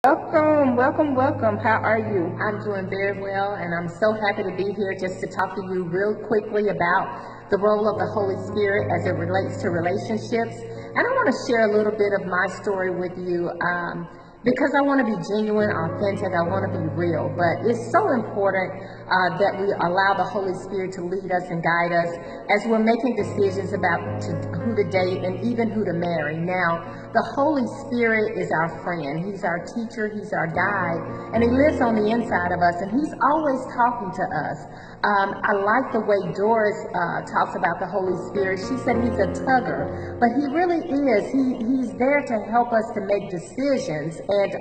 Welcome. How are you? I'm doing very well, and I'm so happy to be here just to talk to you real quickly about the role of the Holy Spirit as it relates to relationships. And I want to share a little bit of my story with you because I want to be genuine, authentic. I want to be real. But it's so important that we allow the Holy Spirit to lead us and guide us as we're making decisions about who to date and even who to marry. Now, the Holy Spirit is our friend. He's our teacher. He's our guide. And he lives on the inside of us. And he's always talking to us. I like the way Doris talks about the Holy Spirit. She said he's a tugger. But he really is. He's there to help us to make decisions. And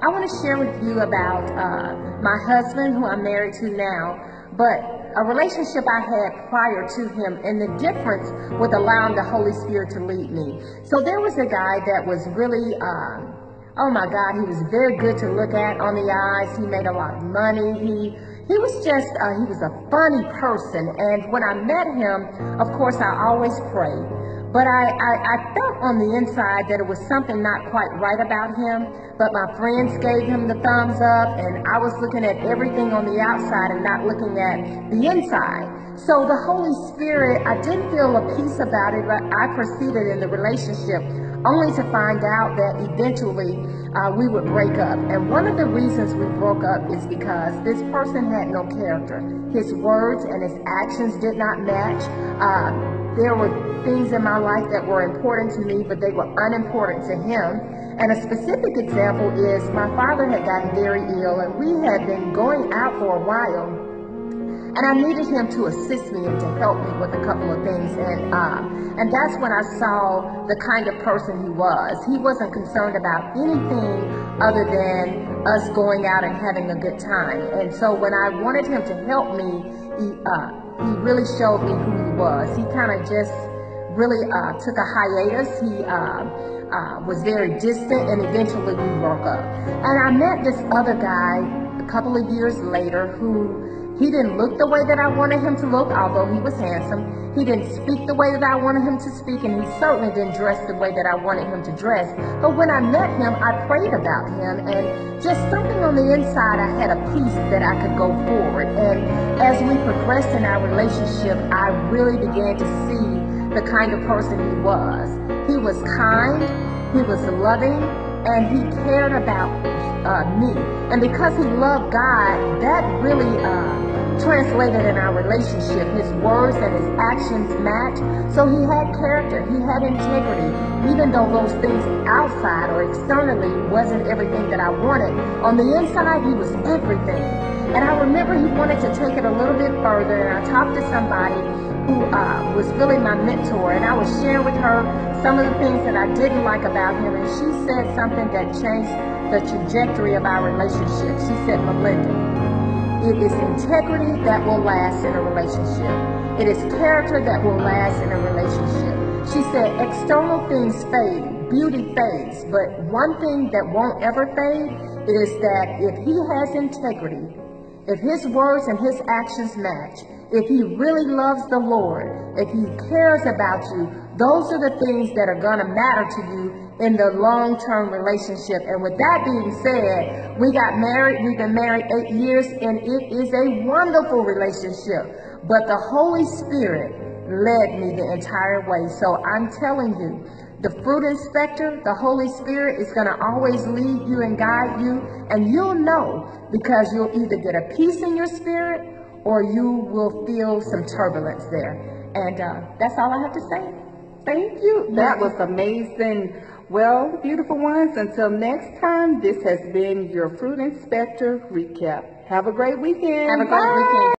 I want to share with you about my husband, who I'm married to now. But a relationship I had prior to him, and the difference with allowing the Holy Spirit to lead me. So there was a guy that was really, oh my God, he was very good to look at on the eyes. He made a lot of money. He was just, he was a funny person. And when I met him, of course, I always prayed. But I felt on the inside that it was something not quite right about him. But my friends gave him the thumbs up, and I was looking at everything on the outside and not looking at the inside. So the Holy Spirit, I didn't feel a peace about it, but I proceeded in the relationship only to find out that eventually we would break up. And one of the reasons we broke up is because this person had no character. His words and his actions did not match. There were things in my life that were important to me, but they were unimportant to him. And a specific example is my father had gotten very ill, and we had been going out for a while. And I needed him to assist me and to help me with a couple of things. And that's when I saw the kind of person he was. He wasn't concerned about anything other than us going out and having a good time. And so when I wanted him to help me, he really showed me who he was. He kind of just really took a hiatus. He was very distant, and eventually we broke up. And I met this other guy a couple of years later who he didn't look the way that I wanted him to look, although he was handsome. He didn't speak the way that I wanted him to speak, and he certainly didn't dress the way that I wanted him to dress. But when I met him, I prayed about him, and just something on the inside, I had a peace that I could go forward. And as we progressed in our relationship, I really began to see the kind of person he was. He was kind, he was loving, and he cared about me. And because he loved God, that really translated in our relationship. His words and his actions matched. So he had character, he had integrity. Even though those things outside or externally wasn't everything that I wanted, on the inside he was everything. And I remember he wanted to take it a little bit further, and I talked to somebody who was really my mentor, and I was sharing with her some of the things that I didn't like about him, and she said something that changed the trajectory of our relationship. She said, "Malinda, it is integrity that will last in a relationship. It is character that will last in a relationship." She said, "External things fade, beauty fades, but one thing that won't ever fade is that if he has integrity, if his words and his actions match, if he really loves the Lord, if he cares about you, those are the things that are going to matter to you in the long-term relationship." And with that being said, we got married. We've been married 8 years, and it is a wonderful relationship. But the Holy Spirit led me the entire way. So I'm telling you, the fruit inspector, the Holy Spirit, is going to always lead you and guide you. And you'll know, because you'll either get a peace in your spirit or you will feel some turbulence there. And that's all I have to say. Thank you. That was amazing. Well, beautiful ones, until next time, this has been your Fruit Inspector Recap. Have a great weekend. Have a great weekend.